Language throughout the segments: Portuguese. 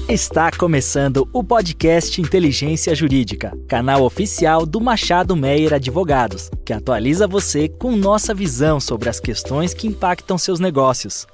Está começando o podcast Inteligência Jurídica, canal oficial do Machado Meyer Advogados, que atualiza você com nossa visão sobre as questões que impactam seus negócios.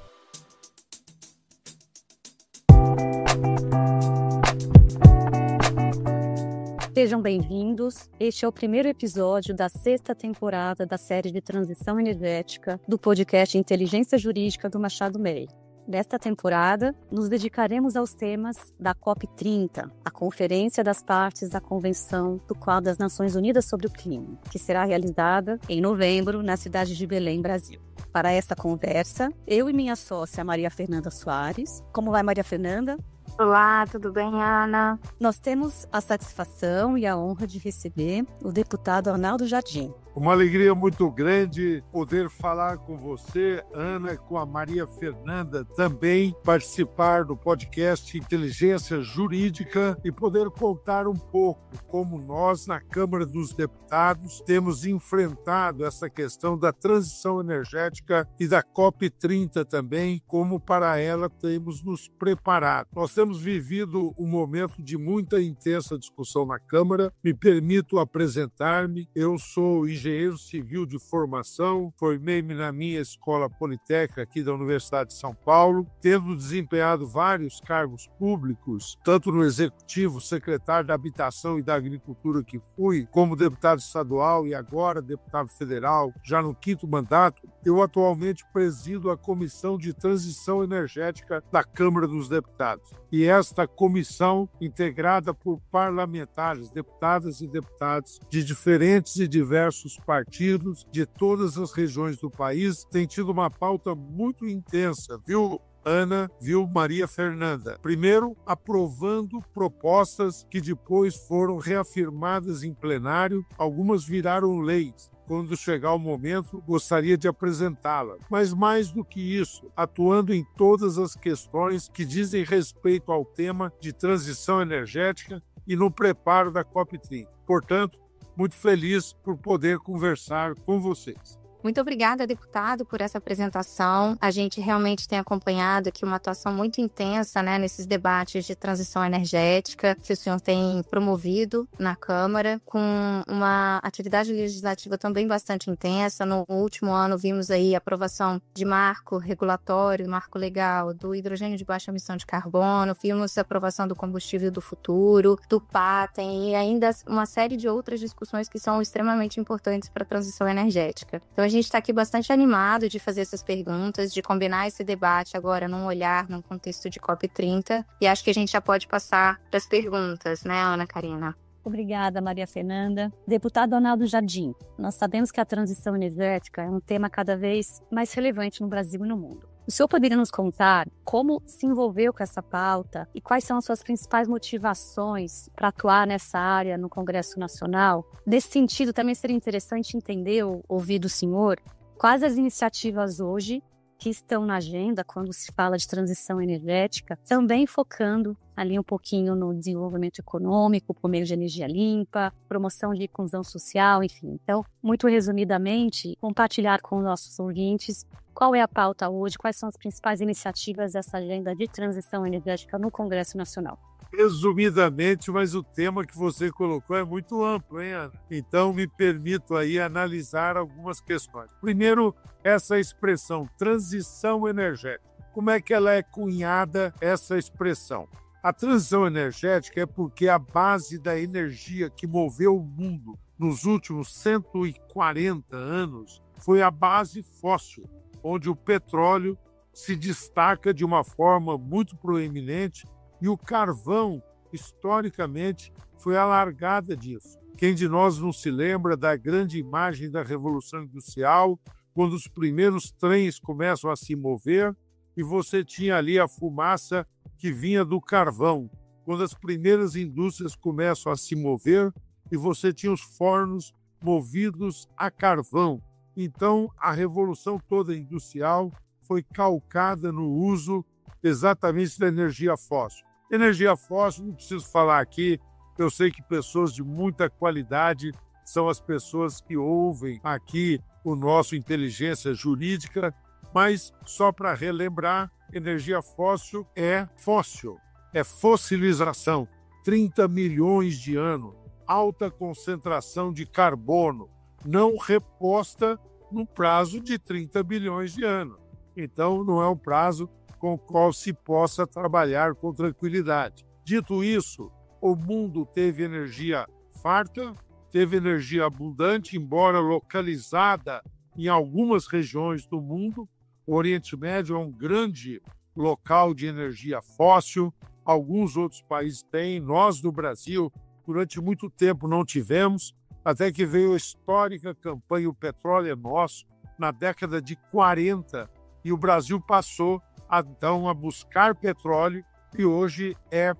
Sejam bem-vindos. Este é o primeiro episódio da 6ª temporada da série de transição energética do podcast Inteligência Jurídica do Machado Meyer. Nesta temporada, nos dedicaremos aos temas da COP30, a Conferência das Partes da Convenção do Quadro das Nações Unidas sobre o Clima, que será realizada em novembro na cidade de Belém, Brasil. Para essa conversa, eu e minha sócia Maria Fernanda Soares. Como vai, Maria Fernanda? Olá, tudo bem, Ana? Nós temos a satisfação e a honra de receber o deputado Arnaldo Jardim. Uma alegria muito grande poder falar com você, Ana, com a Maria Fernanda, também participar do podcast Inteligência Jurídica e poder contar um pouco como nós, na Câmara dos Deputados, temos enfrentado essa questão da transição energética e da COP30 também, como para ela temos nos preparado. Nós temos vivido um momento de muita intensa discussão na Câmara. Me permito apresentar-me. Eu sou engenheiro civil de formação, formei-me na minha escola politécnica aqui da Universidade de São Paulo, tendo desempenhado vários cargos públicos, tanto no Executivo, secretário da Habitação e da Agricultura que fui, como deputado estadual e agora deputado federal, já no 5º mandato. Eu atualmente presido a Comissão de Transição Energética da Câmara dos Deputados. E esta comissão, integrada por parlamentares, deputadas e deputados de diferentes e diversos partidos de todas as regiões do país, tem tido uma pauta muito intensa, viu, Ana, viu, Maria Fernanda? Primeiro, aprovando propostas que depois foram reafirmadas em plenário, algumas viraram leis. Quando chegar o momento, gostaria de apresentá-la. Mas mais do que isso, atuando em todas as questões que dizem respeito ao tema de transição energética e no preparo da COP30. Portanto, muito feliz por poder conversar com vocês. Muito obrigada, deputado, por essa apresentação. A gente realmente tem acompanhado aqui uma atuação muito intensa, nesses debates de transição energética que o senhor tem promovido na Câmara, com uma atividade legislativa também bastante intensa. No último ano, vimos aí a aprovação de marco regulatório, marco legal do hidrogênio de baixa emissão de carbono, vimos a aprovação do combustível do futuro, do PATEN e ainda uma série de outras discussões que são extremamente importantes para a transição energética. Então, a gente está aqui bastante animado de fazer essas perguntas, de combinar esse debate agora num olhar, num contexto de COP30. E acho que a gente já pode passar para as perguntas, né, Ana Karina? Obrigada, Maria Fernanda. Deputado Arnaldo Jardim, nós sabemos que a transição energética é um tema cada vez mais relevante no Brasil e no mundo. O senhor poderia nos contar como se envolveu com essa pauta e quais são as suas principais motivações para atuar nessa área no Congresso Nacional? Nesse sentido, também seria interessante entender, ouvir do senhor, quais as iniciativas hoje que estão na agenda quando se fala de transição energética, também focando ali um pouquinho no desenvolvimento econômico, por meio de energia limpa, promoção de inclusão social, enfim. Então, muito resumidamente, compartilhar com os nossos ouvintes qual é a pauta hoje, quais são as principais iniciativas dessa agenda de transição energética no Congresso Nacional. Resumidamente, mas o tema que você colocou é muito amplo, hein, Ana? Então, me permito aí analisar algumas questões. Primeiro, essa expressão, transição energética. Como é que ela é cunhada, essa expressão? A transição energética é porque a base da energia que moveu o mundo nos últimos 140 anos foi a base fóssil, onde o petróleo se destaca de uma forma muito proeminente e o carvão, historicamente, foi a largada disso. Quem de nós não se lembra da grande imagem da Revolução Industrial, quando os primeiros trens começam a se mover e você tinha ali a fumaça que vinha do carvão. Quando as primeiras indústrias começam a se mover e você tinha os fornos movidos a carvão. Então, a revolução toda industrial foi calcada no uso exatamente da energia fóssil. Energia fóssil, não preciso falar aqui, eu sei que pessoas de muita qualidade são as pessoas que ouvem aqui o nosso Inteligência Jurídica, mas só para relembrar, energia fóssil é fóssil. é fossilização, 30 milhões de anos, alta concentração de carbono, não reposta no prazo de 30 bilhões de anos. Então, não é um prazo com o qual se possa trabalhar com tranquilidade. Dito isso, o mundo teve energia farta, teve energia abundante, embora localizada em algumas regiões do mundo. O Oriente Médio é um grande local de energia fóssil, alguns outros países têm, nós no Brasil, durante muito tempo não tivemos, até que veio a histórica campanha O Petróleo é Nosso, na década de 40, e o Brasil passou, então, a buscar petróleo, e hoje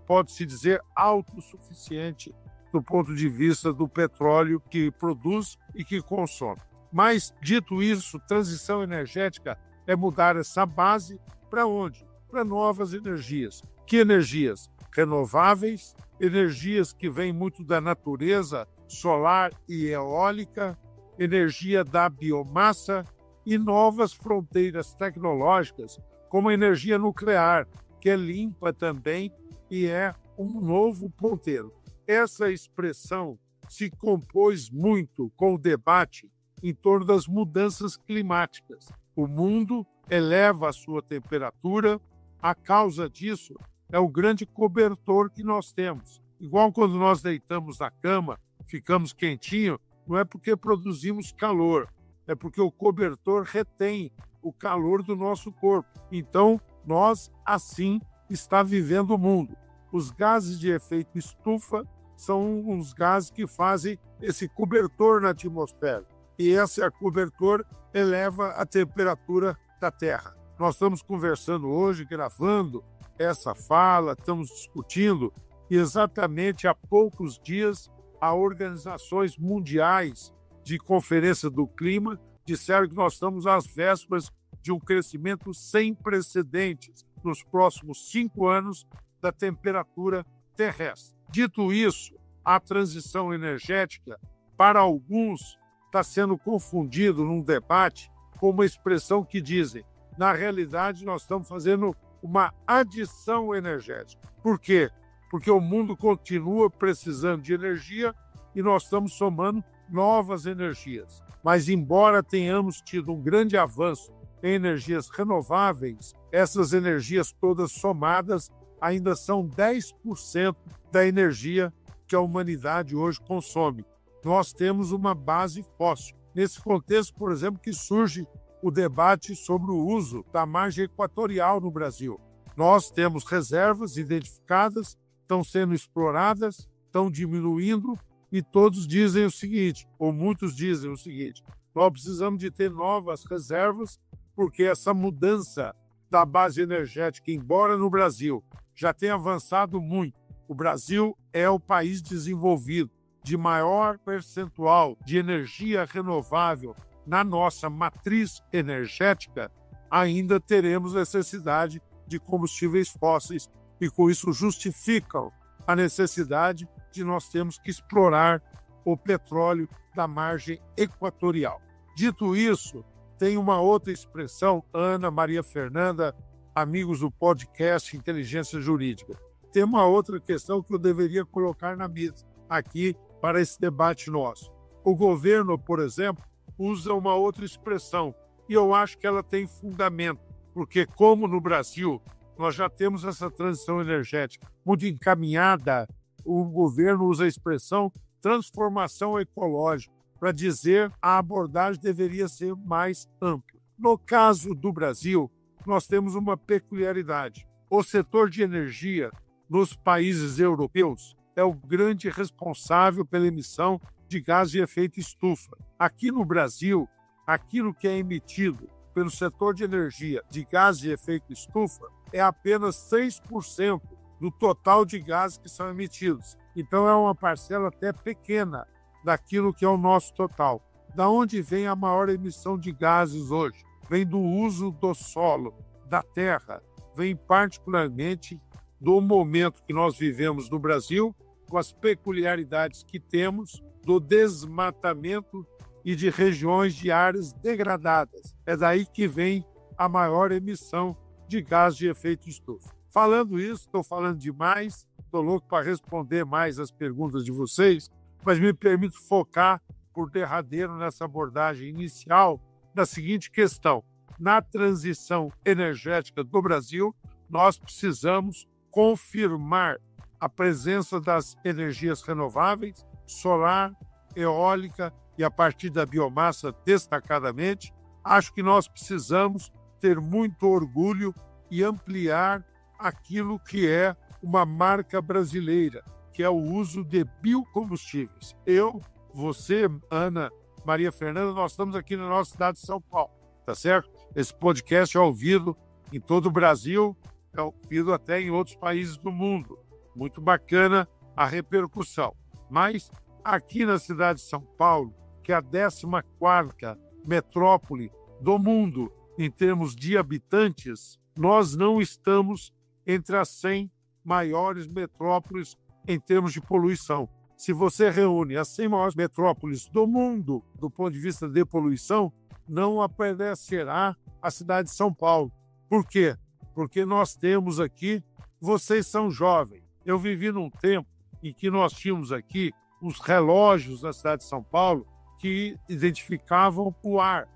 pode-se dizer, autossuficiente do ponto de vista do petróleo que produz e que consome. Mas, dito isso, transição energética é mudar essa base para onde? Para novas energias. Que energias? Renováveis, energias que vêm muito da natureza, solar e eólica, energia da biomassa e novas fronteiras tecnológicas, como a energia nuclear, que é limpa também e é um novo ponteiro. Essa expressão se compôs muito com o debate em torno das mudanças climáticas. O mundo eleva a sua temperatura, a causa disso é o grande cobertor que nós temos. Igual quando nós deitamos na cama, ficamos quentinhos, não é porque produzimos calor, é porque o cobertor retém o calor do nosso corpo. Então, nós, assim, está vivendo o mundo. Os gases de efeito estufa são os gases que fazem esse cobertor na atmosfera. E esse cobertor eleva a temperatura da Terra. Nós estamos conversando hoje, gravando essa fala, estamos discutindo, e exatamente há poucos dias, há organizações mundiais de Conferência do Clima disseram que nós estamos às vésperas de um crescimento sem precedentes nos próximos 5 anos da temperatura terrestre. Dito isso, a transição energética, para alguns, está sendo confundido num debate com uma expressão que dizem, na realidade, nós estamos fazendo uma adição energética. Por quê? Porque o mundo continua precisando de energia e nós estamos somando novas energias. Mas, embora tenhamos tido um grande avanço em energias renováveis, essas energias todas somadas ainda são 10% da energia que a humanidade hoje consome. Nós temos uma base fóssil. Nesse contexto, por exemplo, que surge o debate sobre o uso da margem equatorial no Brasil. Nós temos reservas identificadas, estão sendo exploradas, estão diminuindo, e todos dizem o seguinte, ou muitos dizem o seguinte, nós precisamos de ter novas reservas, porque essa mudança da base energética, embora no Brasil já tenha avançado muito, o Brasil é o país desenvolvido de maior percentual de energia renovável na nossa matriz energética, ainda teremos necessidade de combustíveis fósseis e com isso justificam a necessidade de nós termos que explorar o petróleo da margem equatorial. Dito isso, tem uma outra expressão, Ana, Maria Fernanda, amigos do podcast Inteligência Jurídica. Tem uma outra questão que eu deveria colocar na mesa aqui para esse debate nosso. O governo, por exemplo, usa uma outra expressão e eu acho que ela tem fundamento, porque como no Brasil nós já temos essa transição energética muito encaminhada, o governo usa a expressão transformação ecológica para dizer a abordagem deveria ser mais ampla. No caso do Brasil, nós temos uma peculiaridade. O setor de energia nos países europeus é o grande responsável pela emissão de gás de efeito estufa. Aqui no Brasil, aquilo que é emitido pelo setor de energia de gás de efeito estufa é apenas 6% do total de gases que são emitidos. Então, é uma parcela até pequena daquilo que é o nosso total. Da onde vem a maior emissão de gases hoje? Vem do uso do solo, da terra. Vem particularmente do momento que nós vivemos no Brasil, com as peculiaridades que temos do desmatamento e de regiões de áreas degradadas. É daí que vem a maior emissão de gás de efeito estufa. Falando isso, estou falando demais, estou louco para responder mais as perguntas de vocês, mas me permito focar por derradeiro nessa abordagem inicial na seguinte questão. Na transição energética do Brasil, nós precisamos confirmar a presença das energias renováveis, solar, eólica e a partir da biomassa destacadamente. Acho que nós precisamos ter muito orgulho e ampliar aquilo que é uma marca brasileira, que é o uso de biocombustíveis. Eu, você, Ana, Maria Fernanda, nós estamos aqui na nossa cidade de São Paulo, tá certo? Esse podcast é ouvido em todo o Brasil, é ouvido até em outros países do mundo. Muito bacana a repercussão. Mas aqui na cidade de São Paulo, que é a 14ª metrópole do mundo em termos de habitantes, nós não estamos entre as 100 maiores metrópoles em termos de poluição. Se você reúne as 100 maiores metrópoles do mundo do ponto de vista de poluição, não aparecerá a cidade de São Paulo. Por quê? Porque nós temos aqui, vocês são jovens. Eu vivi num tempo em que nós tínhamos aqui os relógios da cidade de São Paulo que identificavam o ar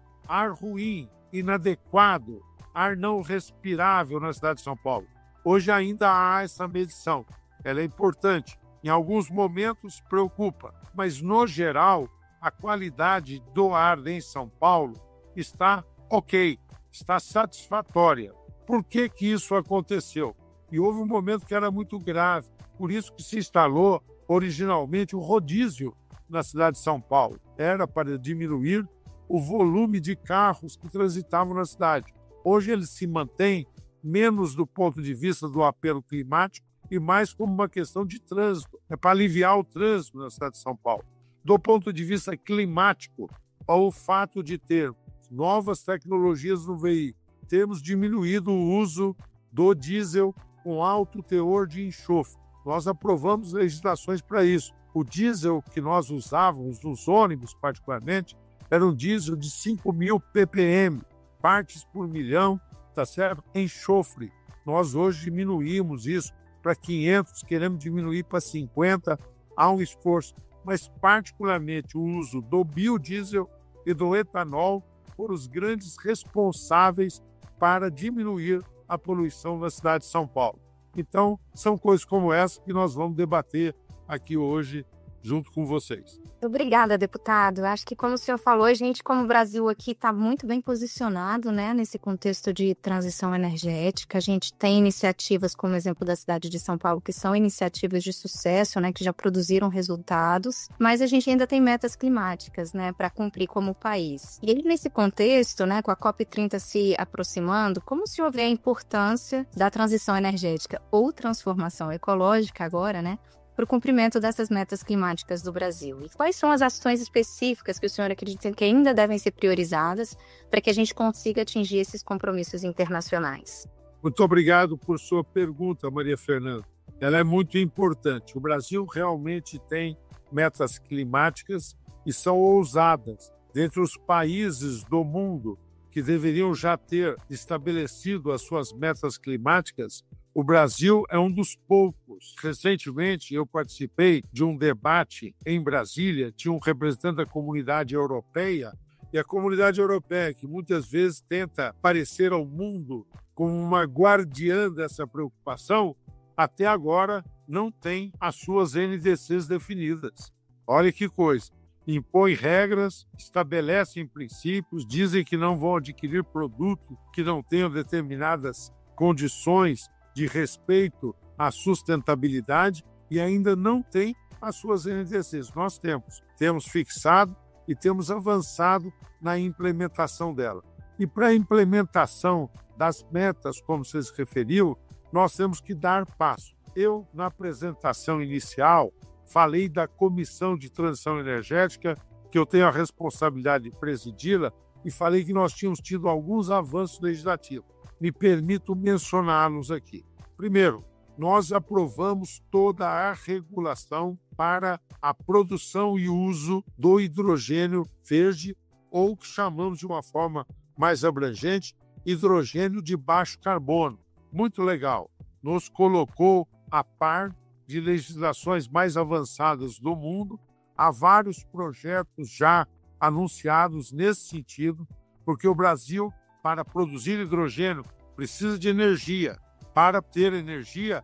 ruim, inadequado, ar não respirável na cidade de São Paulo. Hoje ainda há essa medição. Ela é importante. Em alguns momentos preocupa, mas no geral a qualidade do ar em São Paulo está ok, está satisfatória. Por que que isso aconteceu? E houve um momento que era muito grave, por isso que se instalou originalmente o rodízio na cidade de São Paulo. Era para diminuir o volume de carros que transitavam na cidade. Hoje ele se mantém menos do ponto de vista do apelo climático e mais como uma questão de trânsito. É para aliviar o trânsito na cidade de São Paulo. Do ponto de vista climático, o fato de ter novas tecnologias no veículo, temos diminuído o uso do diesel com alto teor de enxofre. Nós aprovamos legislações para isso. O diesel que nós usávamos nos ônibus, particularmente, era um diesel de 5.000 ppm, partes por milhão, tá certo? Enxofre. Nós hoje diminuímos isso para 500, queremos diminuir para 50, há um esforço. Mas, particularmente, o uso do biodiesel e do etanol foram os grandes responsáveis para diminuir a poluição na cidade de São Paulo. Então, são coisas como essa que nós vamos debater aqui hoje junto com vocês. Obrigada, deputado. Acho que, como o senhor falou, a gente, como Brasil aqui, está muito bem posicionado, né, nesse contexto de transição energética. A gente tem iniciativas, como o exemplo da cidade de São Paulo, que são iniciativas de sucesso, né, que já produziram resultados, mas a gente ainda tem metas climáticas, né, para cumprir como país. E aí, nesse contexto, né, com a COP30 se aproximando, como o senhor vê a importância da transição energética ou transformação ecológica agora, né, para o cumprimento dessas metas climáticas do Brasil? E quais são as ações específicas que o senhor acredita que ainda devem ser priorizadas para que a gente consiga atingir esses compromissos internacionais? Muito obrigado por sua pergunta, Maria Fernanda. Ela é muito importante. O Brasil realmente tem metas climáticas e são ousadas. Dentre os países do mundo que deveriam já ter estabelecido as suas metas climáticas, o Brasil é um dos poucos. Recentemente, eu participei de um debate em Brasília, tinha um representante da comunidade europeia, e a comunidade europeia, que muitas vezes tenta parecer ao mundo como uma guardiã dessa preocupação, até agora não tem as suas NDCs definidas. Olha que coisa. Impõe regras, estabelecem princípios, dizem que não vão adquirir produto que não tenham determinadas condições de respeito à sustentabilidade e ainda não tem as suas NDCs. Nós temos fixado e temos avançado na implementação dela. E para a implementação das metas, como você se referiu, nós temos que dar passo. Eu, na apresentação inicial, falei da Comissão de Transição Energética, que eu tenho a responsabilidade de presidi-la, e falei que nós tínhamos tido alguns avanços legislativos. Me permito mencioná-los aqui. Primeiro, nós aprovamos toda a regulação para a produção e uso do hidrogênio verde, ou que chamamos de uma forma mais abrangente, hidrogênio de baixo carbono. Muito legal. nos colocou a par de legislações mais avançadas do mundo. Há vários projetos já anunciados nesse sentido, porque o Brasil, para produzir hidrogênio, precisa de energia. Para ter energia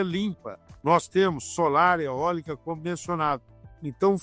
limpa, nós temos solar e eólica, como mencionado. Então,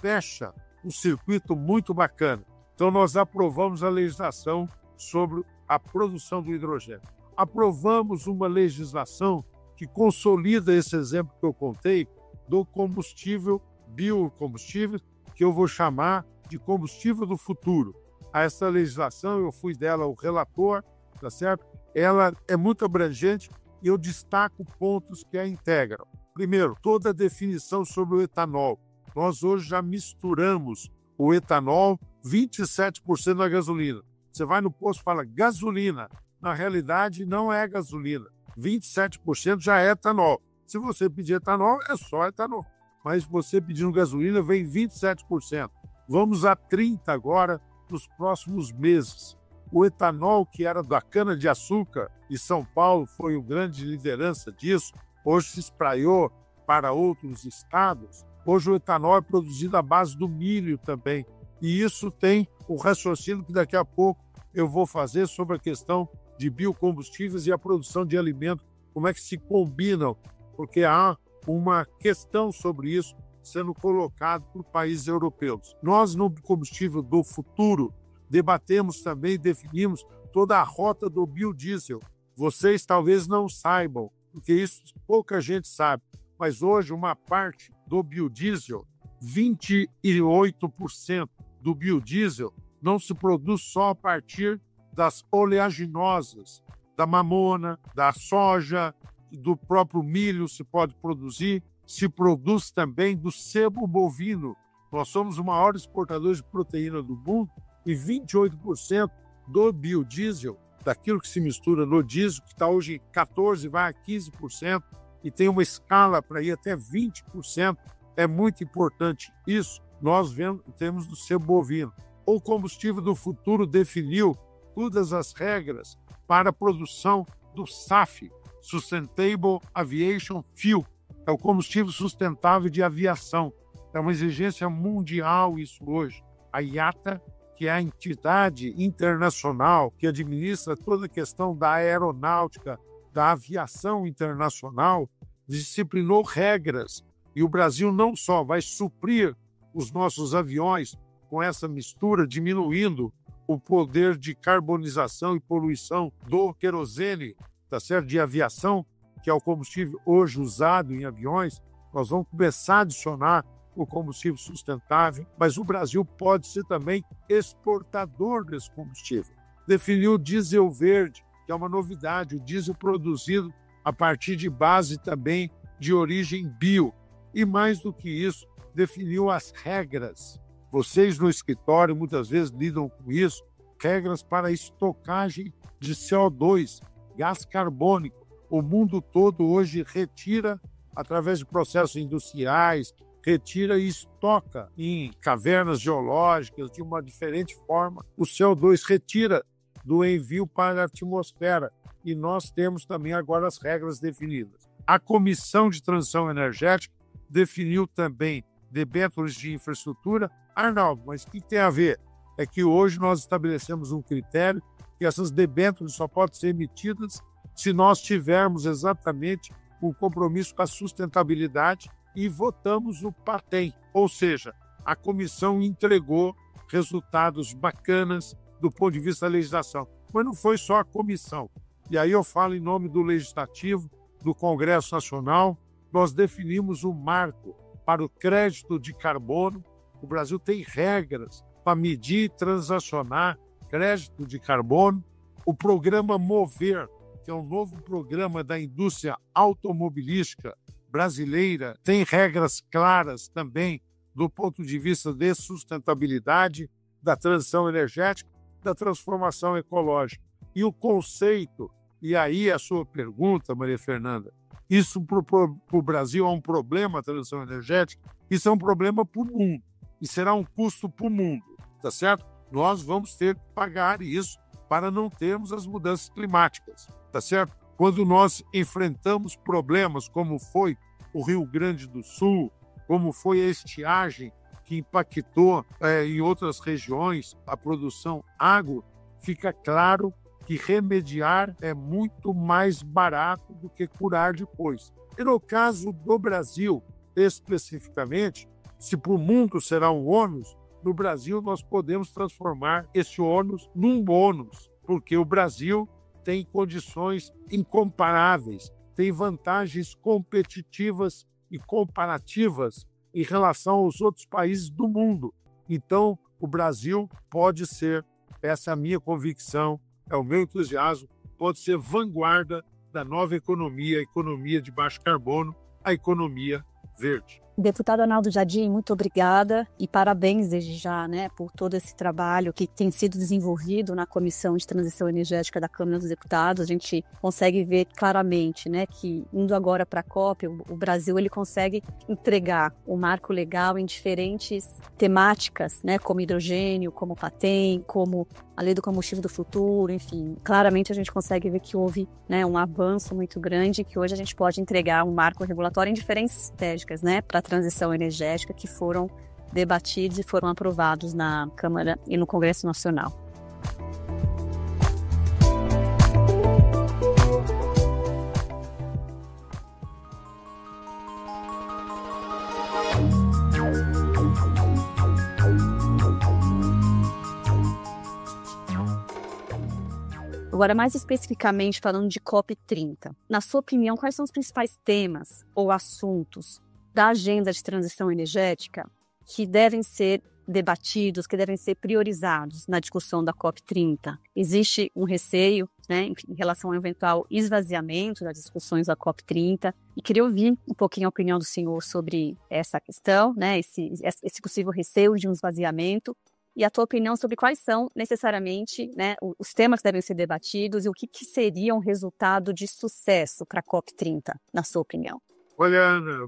fecha um circuito muito bacana. Então, nós aprovamos a legislação sobre a produção do hidrogênio. Aprovamos uma legislação que consolida esse exemplo que eu contei do combustível, biocombustível, que eu vou chamar de combustível do futuro. A essa legislação, eu fui dela o relator, tá certo? Ela é muito abrangente e eu destaco pontos que a integram. Primeiro, toda a definição sobre o etanol. Nós hoje já misturamos o etanol 27% da gasolina. Você vai no posto e fala gasolina. Na realidade, não é gasolina. 27% já é etanol. Se você pedir etanol, é só etanol. Mas se você pedindo gasolina, vem 27%. Vamos a 30% agora, nos próximos meses. O etanol, que era da cana-de-açúcar, e São Paulo foi uma grande liderança disso, hoje se espraiou para outros estados. Hoje o etanol é produzido à base do milho também. E isso tem o raciocínio que daqui a pouco eu vou fazer sobre a questão de biocombustíveis e a produção de alimentos, como é que se combinam, porque há uma questão sobre isso sendo colocado por países europeus. Nós, no combustível do futuro, debatemos também e definimos toda a rota do biodiesel. Vocês talvez não saibam, porque isso pouca gente sabe, mas hoje uma parte do biodiesel, 28% do biodiesel, não se produz só a partir das oleaginosas, da mamona, da soja, do próprio milho se pode produzir, se produz também do sebo bovino. Nós somos o maior exportador de proteína do mundo e 28% do biodiesel, daquilo que se mistura no diesel, que está hoje em 14%, vai a 15%, e tem uma escala para ir até 20%. É muito importante isso. Nós temos do sebo bovino. O combustível do futuro definiu todas as regras para a produção do SAF, Sustainable Aviation Fuel. É o combustível sustentável de aviação. É uma exigência mundial isso hoje. A IATA, que é a entidade internacional que administra toda a questão da aeronáutica, da aviação internacional, disciplinou regras. E o Brasil não só vai suprir os nossos aviões com essa mistura, diminuindo o poder de carbonização e poluição do querosene, tá certo? De aviação, que é o combustível hoje usado em aviões. Nós vamos começar a adicionar o combustível sustentável, mas o Brasil pode ser também exportador desse combustível. Definiu o diesel verde, que é uma novidade, o diesel produzido a partir de base também de origem bio. E mais do que isso, definiu as regras. Vocês no escritório muitas vezes lidam com isso, regras para estocagem de CO2, gás carbônico. O mundo todo hoje retira, através de processos industriais, retira e estoca em cavernas geológicas de uma diferente forma. O CO2 retira do envio para a atmosfera e nós temos também agora as regras definidas. A Comissão de Transição Energética definiu também debêntures de infraestrutura. Arnaldo, mas o que tem a ver? É que hoje nós estabelecemos um critério que essas debêntures só podem ser emitidas se nós tivermos exatamente um compromisso com a sustentabilidade e votamos o PATEM. Ou seja, a comissão entregou resultados bacanas do ponto de vista da legislação. Mas não foi só a comissão. E aí eu falo em nome do Legislativo, do Congresso Nacional. Nós definimos um marco para o crédito de carbono. O Brasil tem regras para medir e transacionar crédito de carbono. O programa Mover, que é um novo programa da indústria automobilística brasileira, tem regras claras também do ponto de vista de sustentabilidade, da transição energética, da transformação ecológica. E o conceito, e aí a sua pergunta, Maria Fernanda, isso para o Brasil é um problema, a transição energética? Isso é um problema para o mundo e será um custo para o mundo, tá certo? Nós vamos ter que pagar isso para não termos as mudanças climáticas, tá certo? Quando nós enfrentamos problemas como foi o Rio Grande do Sul, como foi a estiagem que impactou em outras regiões a produção agro, fica claro que remediar é muito mais barato do que curar depois. E no caso do Brasil, especificamente, se para o mundo será um ônus, no Brasil nós podemos transformar esse ônus num bônus, porque o Brasil tem condições incomparáveis, tem vantagens competitivas e comparativas em relação aos outros países do mundo. Então, o Brasil pode ser, essa é a minha convicção, é o meu entusiasmo, pode ser vanguarda da nova economia, a economia de baixo carbono, a economia verde. Deputado Arnaldo Jardim, muito obrigada e parabéns desde já, por todo esse trabalho que tem sido desenvolvido na Comissão de Transição Energética da Câmara dos Deputados. A gente consegue ver claramente, que indo agora para a COP, o Brasil ele consegue entregar o marco legal em diferentes temáticas, como hidrogênio, como PATEM, como a Lei do Combustível do Futuro, enfim. Claramente a gente consegue ver que houve um avanço muito grande, que hoje a gente pode entregar um marco regulatório em diferentes estéticas, para a transição energética que foram debatidos e foram aprovados na Câmara e no Congresso Nacional. Agora, mais especificamente falando de COP30, na sua opinião, quais são os principais temas ou assuntos da agenda de transição energética que devem ser debatidos, que devem ser priorizados na discussão da COP30? Existe um receio, em relação ao eventual esvaziamento das discussões da COP30, e queria ouvir um pouquinho a opinião do senhor sobre essa questão, esse possível receio de um esvaziamento, e a tua opinião sobre quais são necessariamente os temas que devem ser debatidos e o que seria um resultado de sucesso para a COP30, na sua opinião. Olha, Ana,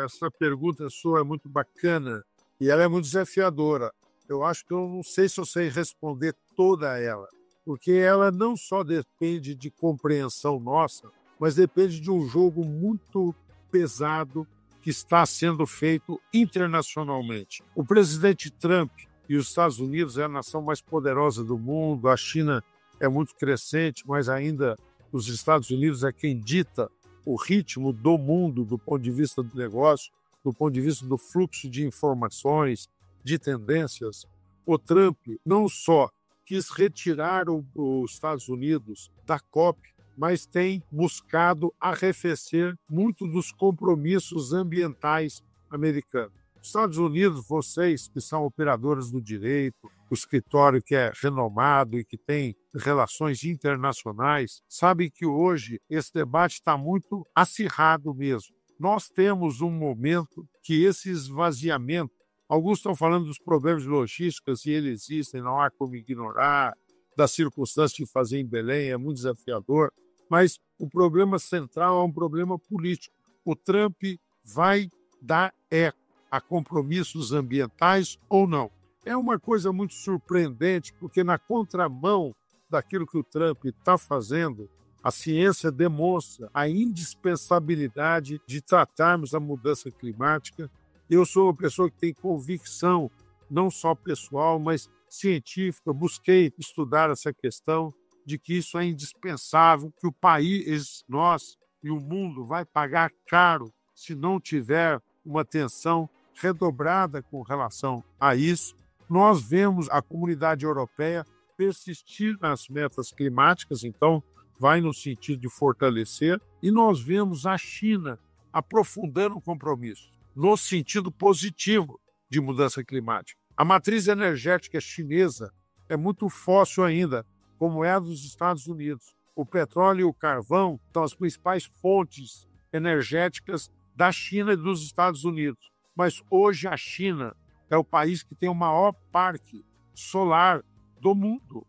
essa pergunta sua é muito bacana e ela é muito desafiadora. Eu acho que eu não sei se eu sei responder toda ela, porque ela não só depende de compreensão nossa, mas depende de um jogo muito pesado que está sendo feito internacionalmente. O presidente Trump e os Estados Unidos é a nação mais poderosa do mundo, a China é muito crescente, mas ainda os Estados Unidos é quem dita o ritmo do mundo do ponto de vista do negócio, do ponto de vista do fluxo de informações, de tendências. O Trump não só quis retirar os Estados Unidos da COP, mas tem buscado arrefecer muito dos compromissos ambientais americanos. Os Estados Unidos, vocês que são operadores do direito, o escritório que é renomado e que tem relações internacionais, sabem que hoje esse debate está muito acirrado mesmo. Nós temos um momento que esse esvaziamento, alguns estão falando dos problemas de logística, e eles existem, não há como ignorar, das circunstâncias de fazer em Belém, é muito desafiador, mas o problema central é um problema político. O Trump vai dar eco a compromissos ambientais ou não. É uma coisa muito surpreendente, porque na contramão daquilo que o Trump está fazendo, a ciência demonstra a indispensabilidade de tratarmos a mudança climática. Eu sou uma pessoa que tem convicção, não só pessoal, mas científica. Busquei estudar essa questão de que isso é indispensável, que o país, nós e o mundo vai pagar caro se não tiver uma atenção redobrada com relação a isso. Nós vemos a comunidade europeia persistir nas metas climáticas, então vai no sentido de fortalecer, e nós vemos a China aprofundando o compromisso, no sentido positivo de mudança climática. A matriz energética chinesa é muito fóssil ainda, como é a dos Estados Unidos. O petróleo e o carvão são as principais fontes energéticas da China e dos Estados Unidos. Mas hoje a China é o país que tem o maior parque solar do mundo.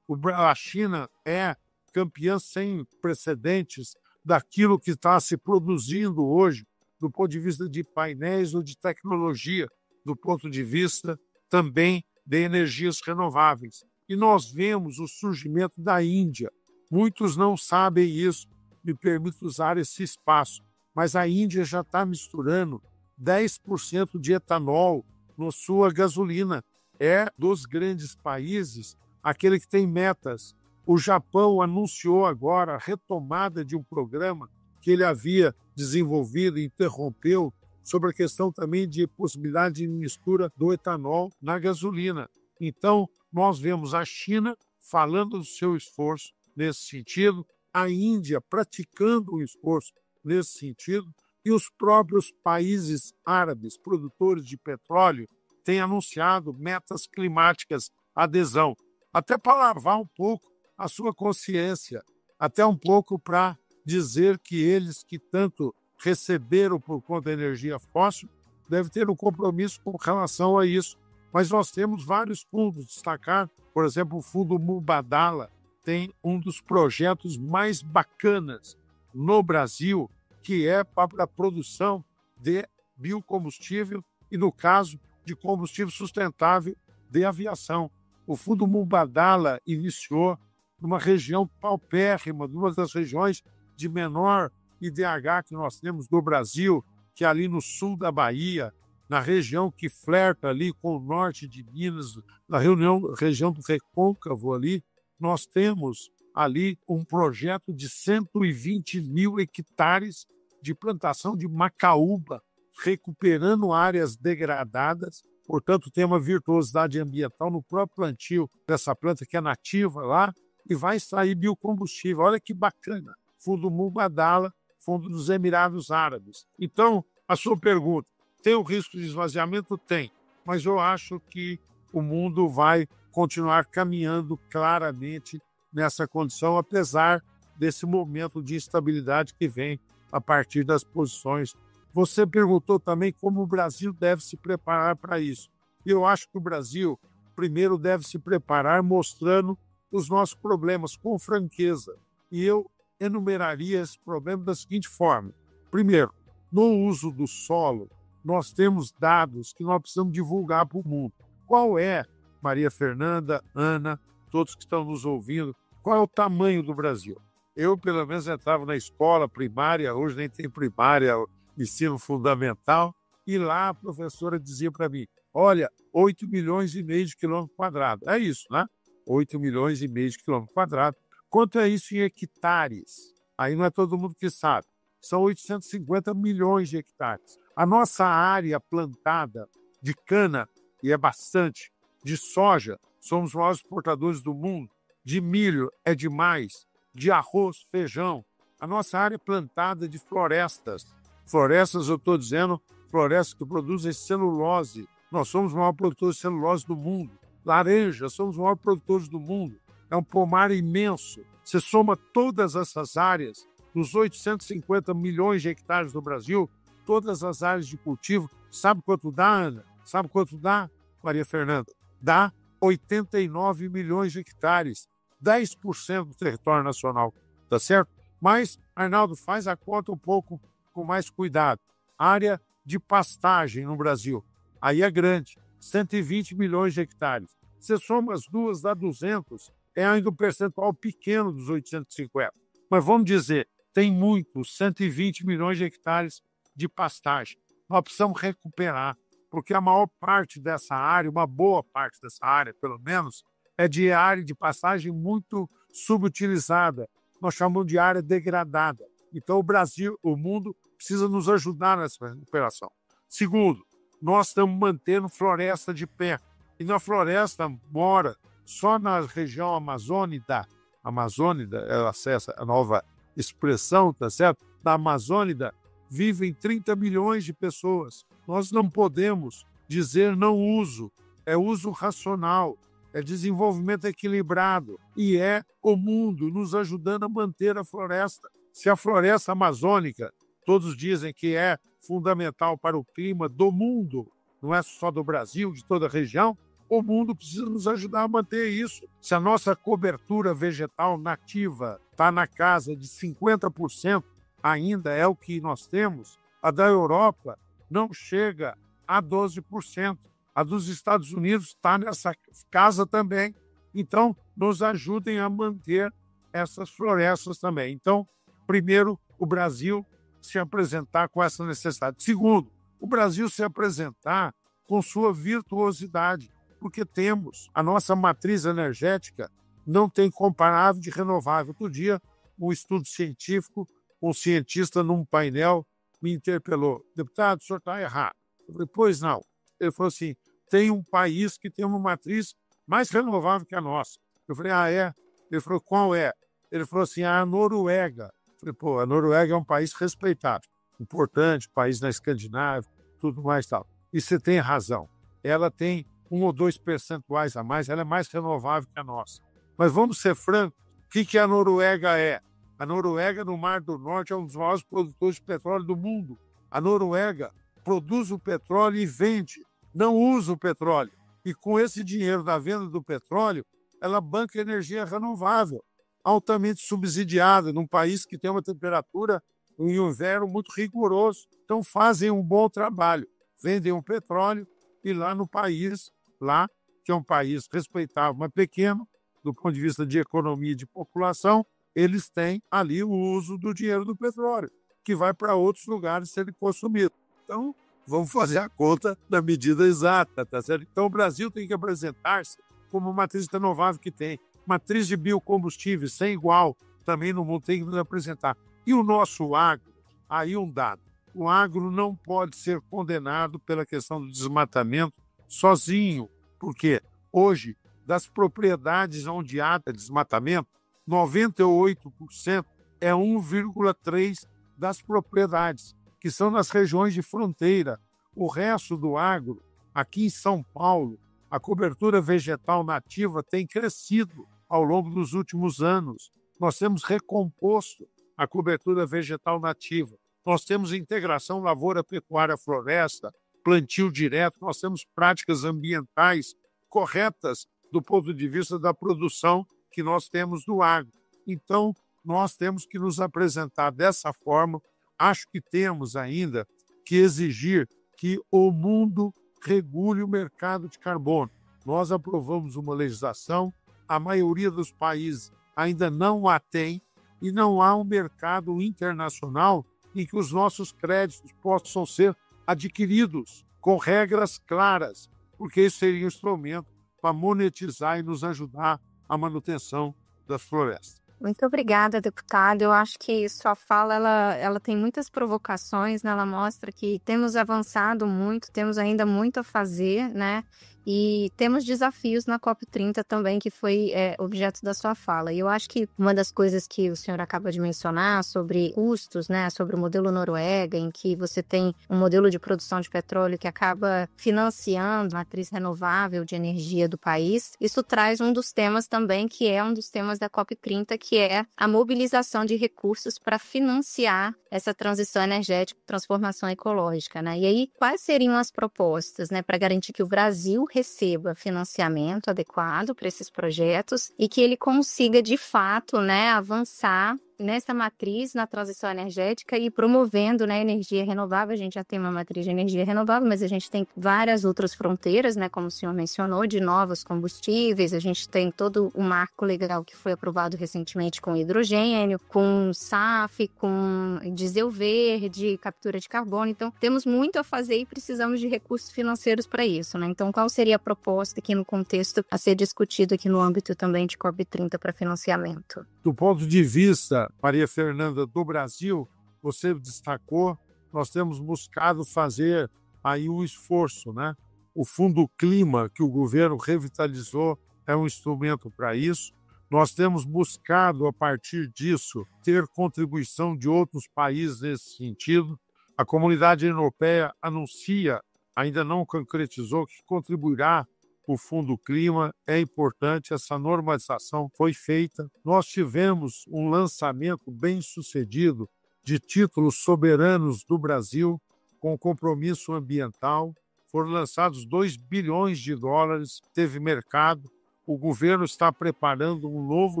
A China é campeã sem precedentes daquilo que está se produzindo hoje, do ponto de vista de painéis ou de tecnologia, do ponto de vista também de energias renováveis. E nós vemos o surgimento da Índia. Muitos não sabem isso, me permito usar esse espaço. Mas a Índia já está misturando 10% de etanol na sua gasolina. É dos grandes países aquele que tem metas. O Japão anunciou agora a retomada de um programa que ele havia desenvolvido e interrompeu sobre a questão também de possibilidade de mistura do etanol na gasolina. Então, nós vemos a China falando do seu esforço nesse sentido, a Índia praticando um esforço nesse sentido, e os próprios países árabes, produtores de petróleo, têm anunciado metas climáticas, adesão, até para lavar um pouco a sua consciência, até um pouco para dizer que eles que tanto receberam por conta da energia fóssil devem ter um compromisso com relação a isso. Mas nós temos vários fundos, destacar, por exemplo, o Fundo Mubadala tem um dos projetos mais bacanas no Brasil, que é para a produção de biocombustível e, no caso, de combustível sustentável de aviação. O Fundo Mubadala iniciou numa região paupérrima, numa das regiões de menor IDH que nós temos no Brasil, que é ali no sul da Bahia, na região que flerta ali com o norte de Minas, na região do Recôncavo ali, nós temos ali um projeto de 120 mil hectares de plantação de macaúba, recuperando áreas degradadas. Portanto, tem uma virtuosidade ambiental no próprio plantio dessa planta que é nativa lá e vai extrair biocombustível. Olha que bacana. Fundo Mubadala, Fundo dos Emirados Árabes. Então, a sua pergunta, tem o risco de esvaziamento? Tem. Mas eu acho que o mundo vai continuar caminhando claramente nessa condição, apesar desse momento de instabilidade que vem a partir das posições. Você perguntou também como o Brasil deve se preparar para isso. Eu acho que o Brasil, primeiro, deve se preparar mostrando os nossos problemas com franqueza. E eu enumeraria esse problema da seguinte forma. Primeiro, no uso do solo, nós temos dados que nós precisamos divulgar para o mundo. Qual é, Maria Fernanda, Ana, todos que estão nos ouvindo, qual é o tamanho do Brasil? Eu, pelo menos, entrava na escola primária, hoje nem tem primária, ensino fundamental, e lá a professora dizia para mim, olha, 8 milhões e meio de quilômetros quadrados. É isso, né? 8 milhões e meio de quilômetros quadrados. Quanto é isso em hectares? Aí não é todo mundo que sabe. São 850 milhões de hectares. A nossa área plantada de cana, e é bastante, de soja, somos os maiores exportadores do mundo, de milho é demais, de arroz, feijão. A nossa área plantada de florestas. Florestas, eu estou dizendo, florestas que produzem celulose. Nós somos os maiores produtores de celulose do mundo. Laranja, somos os maiores produtores do mundo. É um pomar imenso. Você soma todas essas áreas, dos 850 milhões de hectares do Brasil, todas as áreas de cultivo, sabe quanto dá, Ana? Sabe quanto dá, Maria Fernanda? Dá 89 milhões de hectares, 10% do território nacional, tá certo? Mas, Arnaldo, faz a conta um pouco com mais cuidado. Área de pastagem no Brasil, aí é grande, 120 milhões de hectares. Você soma as duas, dá 200, é ainda um percentual pequeno dos 850. Mas vamos dizer, tem muitos, 120 milhões de hectares de pastagem. Nós precisamos recuperar, porque a maior parte dessa área, uma boa parte dessa área, pelo menos, é de área de pastagem muito subutilizada. Nós chamamos de área degradada. Então, o Brasil, o mundo, precisa nos ajudar nessa recuperação. Segundo, nós estamos mantendo floresta de pé. E na floresta mora, só na região amazônica, ela acessa a nova expressão, tá certo? Da Amazônida, vivem 30 milhões de pessoas. Nós não podemos dizer não uso, é uso racional, é desenvolvimento equilibrado e é o mundo nos ajudando a manter a floresta. Se a floresta amazônica, todos dizem que é fundamental para o clima do mundo, não é só do Brasil, de toda a região, o mundo precisa nos ajudar a manter isso. Se a nossa cobertura vegetal nativa está na casa de 50%, ainda é o que nós temos, a da Europa não chega a 12%. A dos Estados Unidos está nessa casa também. Então, nos ajudem a manter essas florestas também. Então, primeiro, o Brasil se apresentar com essa necessidade. Segundo, o Brasil se apresentar com sua virtuosidade, porque temos a nossa matriz energética não tem comparável de renovável. Outro dia, um estudo científico, um cientista num painel me interpelou: deputado, o senhor está errado. Eu falei: pois não. Ele falou assim: tem um país que tem uma matriz mais renovável que a nossa. Eu falei: ah, é? Ele falou: qual é? Ele falou assim: a Noruega. Eu falei: pô, a Noruega é um país respeitado, importante, país na Escandinávia, tudo mais e tal. E você tem razão. Ela tem 1 ou 2 percentuais a mais, ela é mais renovável que a nossa. Mas vamos ser francos, o que a Noruega é? A Noruega, no Mar do Norte, é um dos maiores produtores de petróleo do mundo. A Noruega produz o petróleo e vende, não usa o petróleo. E com esse dinheiro da venda do petróleo, ela banca energia renovável, altamente subsidiada, num país que tem uma temperatura em inverno muito rigoroso. Então fazem um bom trabalho, vendem o petróleo e lá no país, lá que é um país respeitável, mas pequeno, do ponto de vista de economia e de população, eles têm ali o uso do dinheiro do petróleo, que vai para outros lugares ser consumido. Então, vamos fazer a conta na medida exata, tá certo? Então, o Brasil tem que apresentar-se como uma matriz renovável que tem. Matriz de biocombustíveis sem igual, também no mundo tem que nos apresentar. E o nosso agro, aí um dado. O agro não pode ser condenado pela questão do desmatamento sozinho, porque hoje, das propriedades onde há desmatamento, 98% é 1,3% das propriedades, que são nas regiões de fronteira. O resto do agro, aqui em São Paulo, a cobertura vegetal nativa tem crescido ao longo dos últimos anos. Nós temos recomposto a cobertura vegetal nativa. Nós temos integração lavoura-pecuária-floresta, plantio direto, nós temos práticas ambientais corretas do ponto de vista da produção que nós temos do agro. Então, nós temos que nos apresentar dessa forma. Acho que temos ainda que exigir que o mundo regule o mercado de carbono. Nós aprovamos uma legislação, a maioria dos países ainda não a tem, e não há um mercado internacional em que os nossos créditos possam ser adquiridos com regras claras, porque isso seria um instrumento para monetizar e nos ajudar à manutenção das florestas. Muito obrigada, deputado. Eu acho que sua fala ela tem muitas provocações, né? Ela mostra que temos avançado muito, temos ainda muito a fazer, né? E temos desafios na COP30 também, que foi objeto da sua fala. E eu acho que uma das coisas que o senhor acaba de mencionar sobre custos, né, sobre o modelo Noruega, em que você tem um modelo de produção de petróleo que acaba financiando a matriz renovável de energia do país, isso traz um dos temas também, que é um dos temas da COP30, que é a mobilização de recursos para financiar essa transição energética, transformação ecológica, né? E aí, quais seriam as propostas, né, para garantir que o Brasil receba financiamento adequado para esses projetos e que ele consiga, de fato, né, avançar nessa matriz, na transição energética e promovendo, né, energia renovável. A gente já tem uma matriz de energia renovável, mas a gente tem várias outras fronteiras, né, como o senhor mencionou, de novos combustíveis. A gente tem todo o marco legal que foi aprovado recentemente com hidrogênio, com SAF, com diesel verde, captura de carbono. Então, temos muito a fazer e precisamos de recursos financeiros para isso, né? Então, qual seria a proposta aqui no contexto a ser discutido aqui no âmbito também de COP30 para financiamento? Do ponto de vista, Maria Fernanda, do Brasil, você destacou, nós temos buscado fazer aí um esforço, né? O Fundo Clima, que o governo revitalizou, é um instrumento para isso. Nós temos buscado, a partir disso, ter contribuição de outros países nesse sentido. A Comunidade Europeia anuncia, ainda não concretizou, que contribuirá o Fundo Clima. É importante, essa normalização foi feita. Nós tivemos um lançamento bem-sucedido de títulos soberanos do Brasil com compromisso ambiental. Foram lançados 2 bilhões de dólares, teve mercado. O governo está preparando um novo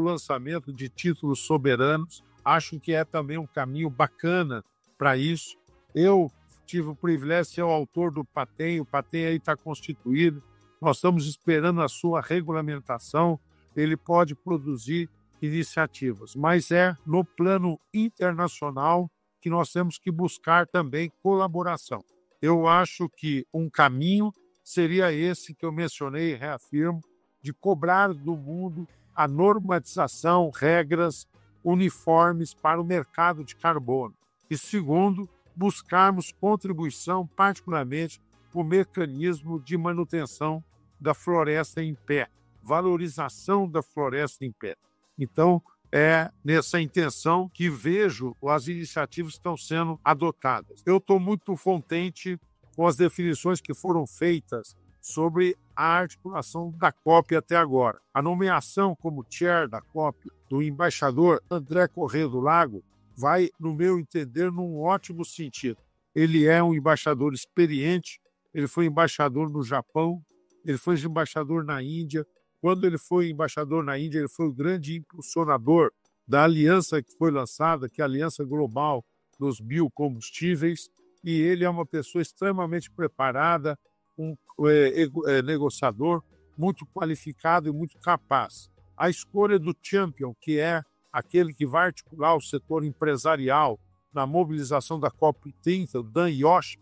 lançamento de títulos soberanos. Acho que é também um caminho bacana para isso. Eu tive o privilégio de ser o autor do PATEM. O PATEM aí está constituído. Nós estamos esperando a sua regulamentação. Ele pode produzir iniciativas, mas é no plano internacional que nós temos que buscar também colaboração. Eu acho que um caminho seria esse que eu mencionei e reafirmo, de cobrar do mundo a normatização, regras uniformes para o mercado de carbono. E segundo, buscarmos contribuição, particularmente, para o mecanismo de manutenção da floresta em pé, valorização da floresta em pé. Então, é nessa intenção que vejo as iniciativas que estão sendo adotadas. Eu estou muito contente com as definições que foram feitas sobre a articulação da COP até agora. A nomeação como chair da COP do embaixador André Corrêa do Lago vai, no meu entender, num ótimo sentido. Ele é um embaixador experiente, ele foi embaixador no Japão, ele foi embaixador na Índia. Quando ele foi embaixador na Índia, ele foi o grande impulsionador da aliança que foi lançada, que é a Aliança Global dos Biocombustíveis, e ele é uma pessoa extremamente preparada, um negociador muito qualificado e muito capaz. A escolha do champion, que é aquele que vai articular o setor empresarial na mobilização da COP30, o Dan Yoshi,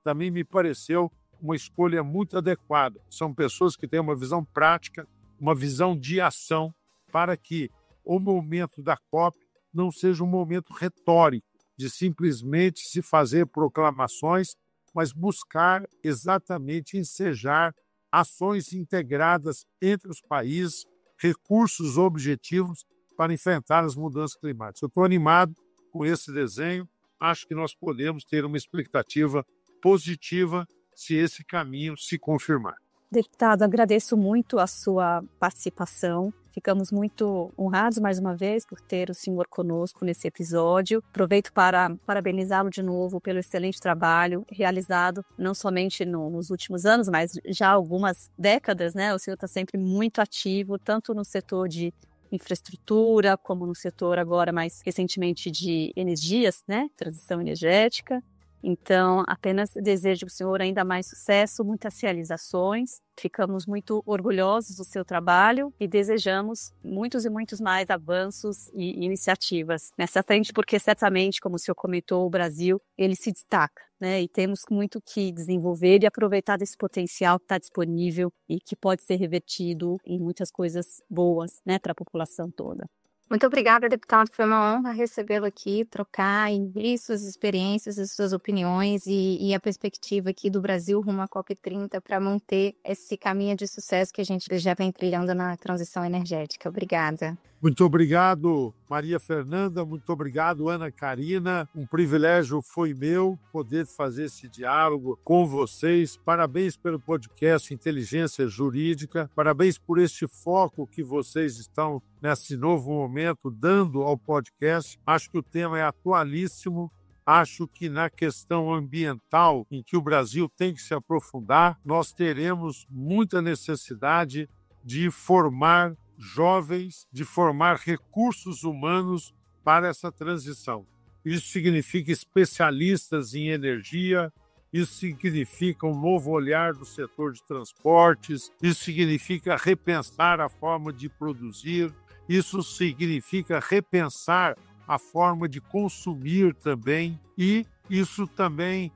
também me pareceu uma escolha muito adequada. São pessoas que têm uma visão prática, uma visão de ação, para que o momento da COP não seja um momento retórico, de simplesmente se fazer proclamações, mas buscar exatamente ensejar ações integradas entre os países, recursos objetivos para enfrentar as mudanças climáticas. Eu estou animado com esse desenho, acho que nós podemos ter uma expectativa positiva se esse caminho se confirmar. Deputado, agradeço muito a sua participação. Ficamos muito honrados, mais uma vez, por ter o senhor conosco nesse episódio. Aproveito para parabenizá-lo de novo pelo excelente trabalho realizado, não somente nos últimos anos, mas já há algumas décadas, né? O senhor está sempre muito ativo, tanto no setor de infraestrutura, como no setor agora, mais recentemente, de energias, né? Transição energética. Então, apenas desejo ao senhor ainda mais sucesso, muitas realizações. Ficamos muito orgulhosos do seu trabalho e desejamos muitos e muitos mais avanços e iniciativas nessa frente, porque certamente, como o senhor comentou, o Brasil, ele se destaca, né? E temos muito que desenvolver e aproveitar desse potencial que está disponível e que pode ser revertido em muitas coisas boas, né, para a população toda. Muito obrigada, deputado. Foi uma honra recebê-lo aqui, trocar e ver suas experiências, as suas opiniões e a perspectiva aqui do Brasil rumo à COP30 para manter esse caminho de sucesso que a gente já vem trilhando na transição energética. Obrigada. Muito obrigado, Maria Fernanda. Muito obrigado, Ana Karina. Um privilégio foi meu poder fazer esse diálogo com vocês. Parabéns pelo podcast Inteligência Jurídica. Parabéns por este foco que vocês estão, nesse novo momento, dando ao podcast. Acho que o tema é atualíssimo. Acho que na questão ambiental, em que o Brasil tem que se aprofundar, nós teremos muita necessidade de formar jovens, de formar recursos humanos para essa transição. Isso significa especialistas em energia, isso significa um novo olhar do setor de transportes, isso significa repensar a forma de produzir, isso significa repensar a forma de consumir também, e isso também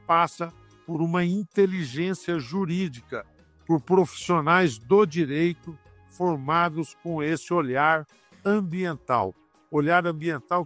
passa por uma inteligência jurídica, por profissionais do direito formados com esse olhar ambiental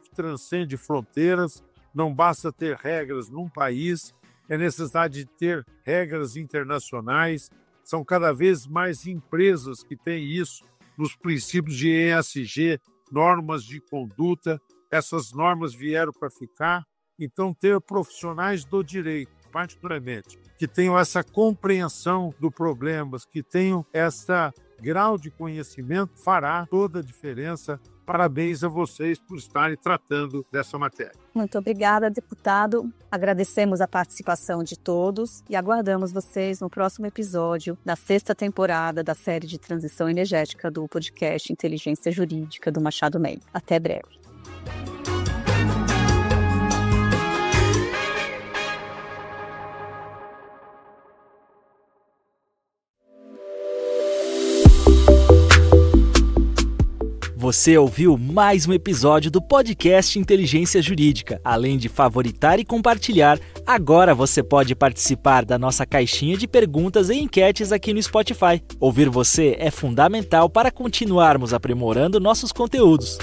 que transcende fronteiras. Não basta ter regras num país, é necessário de ter regras internacionais. São cada vez mais empresas que têm isso nos princípios de ESG, normas de conduta. Essas normas vieram para ficar. Então, ter profissionais do direito, particularmente, que tenham essa compreensão do problema, que tenham esse grau de conhecimento, fará toda a diferença. Parabéns a vocês por estarem tratando dessa matéria. Muito obrigada, deputado. Agradecemos a participação de todos e aguardamos vocês no próximo episódio da 6ª temporada da série de transição energética do podcast Inteligência Jurídica do Machado Meyer. Até breve. Você ouviu mais um episódio do podcast Inteligência Jurídica. Além de favoritar e compartilhar, agora você pode participar da nossa caixinha de perguntas e enquetes aqui no Spotify. Ouvir você é fundamental para continuarmos aprimorando nossos conteúdos.